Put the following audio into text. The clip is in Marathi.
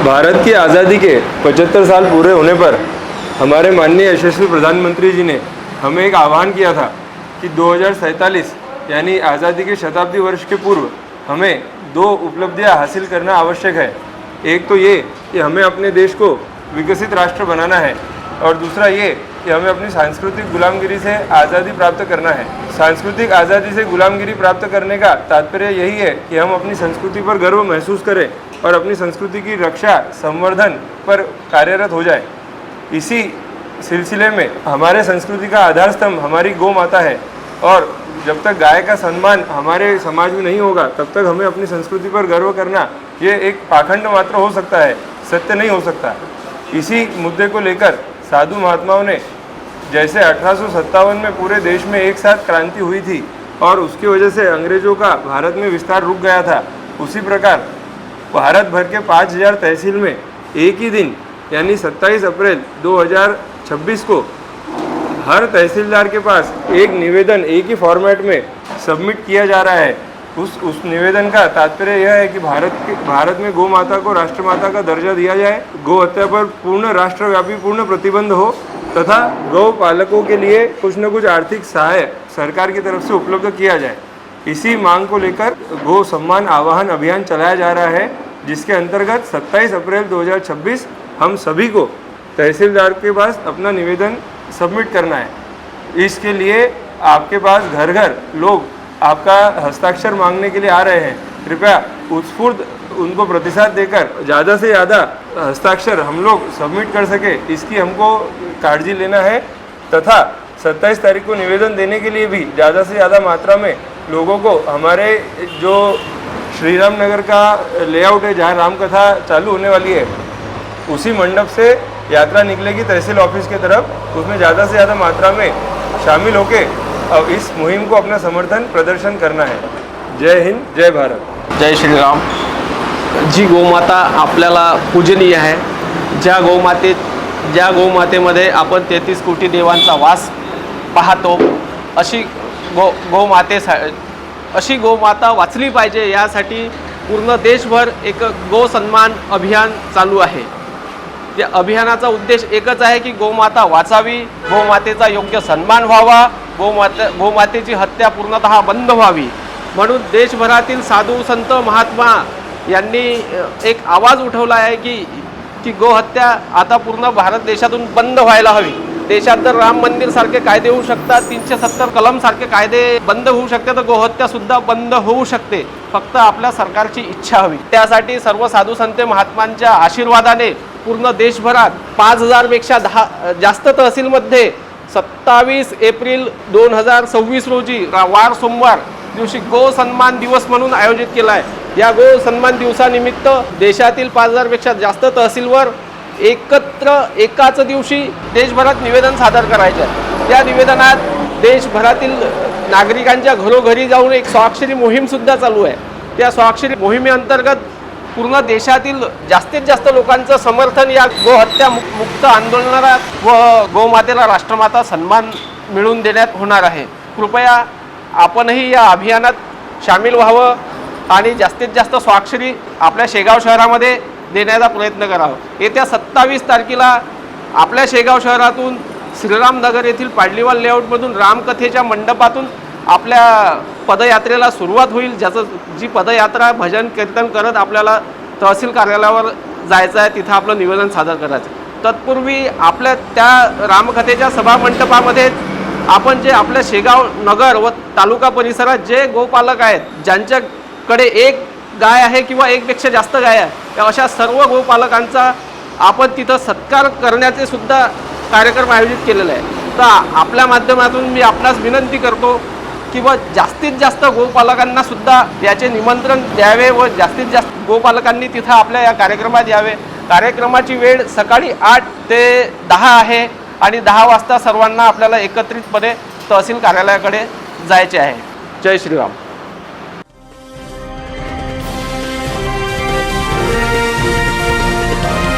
भारत की आज़ादी के 75 साल पूरे होने पर हमारे माननीय यशस्वी प्रधानमंत्री जी ने हमें एक आह्वान किया था कि 2047 यानी आज़ादी के शताब्दी वर्ष के पूर्व हमें दो उपलब्धियां हासिल करना आवश्यक है। एक तो ये कि हमें अपने देश को विकसित राष्ट्र बनाना है और दूसरा ये कि हमें अपनी सांस्कृतिक गुलामगिरी से आज़ादी प्राप्त करना है। सांस्कृतिक आज़ादी से गुलामगिरी प्राप्त करने का तात्पर्य यही है कि हम अपनी संस्कृति पर गर्व महसूस करें और अपनी संस्कृति की रक्षा संवर्धन पर कार्यरत हो जाए। इसी सिलसिले में हमारे संस्कृति का आधार स्तंभ हमारी गौ माता है और जब तक गाय का सम्मान हमारे समाज में नहीं होगा तब तक हमें अपनी संस्कृति पर गर्व करना ये एक पाखंड मात्र हो सकता है, सत्य नहीं हो सकता। इसी मुद्दे को लेकर साधु महात्माओं ने जैसे 1857 में पूरे देश में एक साथ क्रांति हुई थी और उसकी वजह से अंग्रेजों का भारत में विस्तार रुक गया था, उसी प्रकार भारत भर के 5000 तहसील में एक ही दिन यानी 27 अप्रैल 2026 को हर तहसीलदार के पास एक निवेदन एक ही फॉर्मेट में सबमिट किया जा रहा है। उस निवेदन का तात्पर्य यह है कि भारत में गौ माता को राष्ट्रमाता का दर्जा दिया जाए, गौ हत्या पर पूर्ण राष्ट्रव्यापी पूर्ण प्रतिबंध हो तथा गौ पालकों के लिए कुछ न कुछ आर्थिक सहाय सरकार की तरफ से उपलब्ध किया जाए। इसी मांग को लेकर गौ सम्मान आवाहन अभियान चलाया जा रहा है, जिसके अंतर्गत 27 अप्रैल 2026 हम सभी को तहसीलदार के पास अपना निवेदन सबमिट करना है। इसके लिए आपके पास घर घर लोग आपका हस्ताक्षर मांगने के लिए आ रहे हैं। कृपया उत्स्फूर्त उनको प्रतिसाद देकर ज़्यादा से ज़्यादा हस्ताक्षर हम लोग सबमिट कर सके, इसकी हमको काळजी लेना है तथा 27 तारीख को निवेदन देने के लिए भी ज़्यादा से ज़्यादा मात्रा में लोगों को हमारे जो श्री राम नगर का लेआउट है जहाँ रामकथा चालू होने वाली है उसी मंडप से यात्रा निकलेगी तहसील ऑफिस की तरफ, उसमें ज़्यादा से ज़्यादा मात्रा में शामिल होके अब इस मुहिम को अपना समर्थन प्रदर्शन करना है। जय हिंद, जय भारत, जय श्रीराम। जी गोमाता आपल्याला पूजनीय आहे, ज्या गोमातेमध्ये आपण 33 कोटी देवांचा वास पाहतो, अशी गोमाता वाचली पाहिजे यासाठी पूर्ण देशभर एक गो सन्मान अभियान चालू आहे। त्या अभियानाचा उद्देश एकच आहे की गोमाता वाचावी, गोमातेचा योग्य सन्मान व्हावा, गोमातेची हत्या पूर्णतः बंद व्हावी म्हणून देशभरातील साधू संत महात्मा यांनी एक आवाज उठवला आहे की गोहत्या आता पूर्ण भारत देशातून बंद व्हायला हवी। देशात जर राम मंदिर सारखे कायदे होऊ शकतात, 370 कलम सारखे कायदे बंद होऊ शकते, तर गोहत्या सुद्धा बंद होऊ शकते, फक्त आपल्या सरकारची इच्छा हवी। त्यासाठी सर्व साधू संत महात्मांच्या आशीर्वादाने पूर्ण देशभरात 5000 पेक्षा जास्त तहसीलमध्ये 27 एप्रिल 2026 रोजी वार सोमवार दिवशी गो सन्मान दिवस म्हणून आयोजित केला आहे। या गो सन्मान दिवसानिमित्त देशातील 5000 पेक्षा जास्त तहसीलवर एकत्र एकाच दिवशी देशभरात निवेदन सादर करायचे आहे। त्या निवेदनात देशभरातील नागरिकांच्या घरोघरी जाऊन एक स्वाक्षरी मोहीम सुद्धा चालू आहे। त्या स्वाक्षरी मोहिमेअंतर्गत पूर्ण देशातील जास्तीत जास्त लोकांचं समर्थन या गोहत्या मुक्त आंदोलनाला व गोमातेला राष्ट्रमाता सन्मान मिळवून देण्यात होणार आहे। कृपया आपणही या अभियानात सामील व्हावं आणि जास्तीत जास्त स्वाक्षरी आपल्या शेगाव शहरामध्ये देण्याचा प्रयत्न करावा। येत्या 27 तारखेला आपल्या शेगाव शहरातून श्रीराम नगर येथील पाडलीवाल लेआउटमधून रामकथेच्या मंडपातून आपल्या पदयात्रेला सुरुवात होईल, जी पदयात्रा भजन कीर्तन करत आपल्याला तहसील कार्यालयावर जायचं आहे, तिथं आपलं निवेदन सादर करायचं। तत्पूर्वी आपल्या त्या रामकथेच्या सभामंडपामध्ये आपण जे आपल्या शेगाव नगर व तालुका परिसरात जे गोपालक आहेत, ज्यांच्याकडे एक गाय आहे किंवा एकपेक्षा जास्त गाय आहे, त्या अशा सर्व गोपालकांचा आपण तिथं सत्कार करण्याचे सुद्धा कार्यक्रम आयोजित केलेला आहे। तर आपल्या माध्यमातून मी आपणास विनंती करतो की जास्तीत जास्त गोपालकांना सुद्धा याचे निमंत्रण द्यावे व जास्तीत जास्त गोपालकांनी तिथं आपल्या या कार्यक्रमात यावे। कार्यक्रमाची वेळ सकाळी 8 ते 10 आहे आणि 10 वाजता सर्वांना आपल्याला एकत्रितपणे तहसील कार्यालयाकडे जायचे आहे। जय श्रीराम।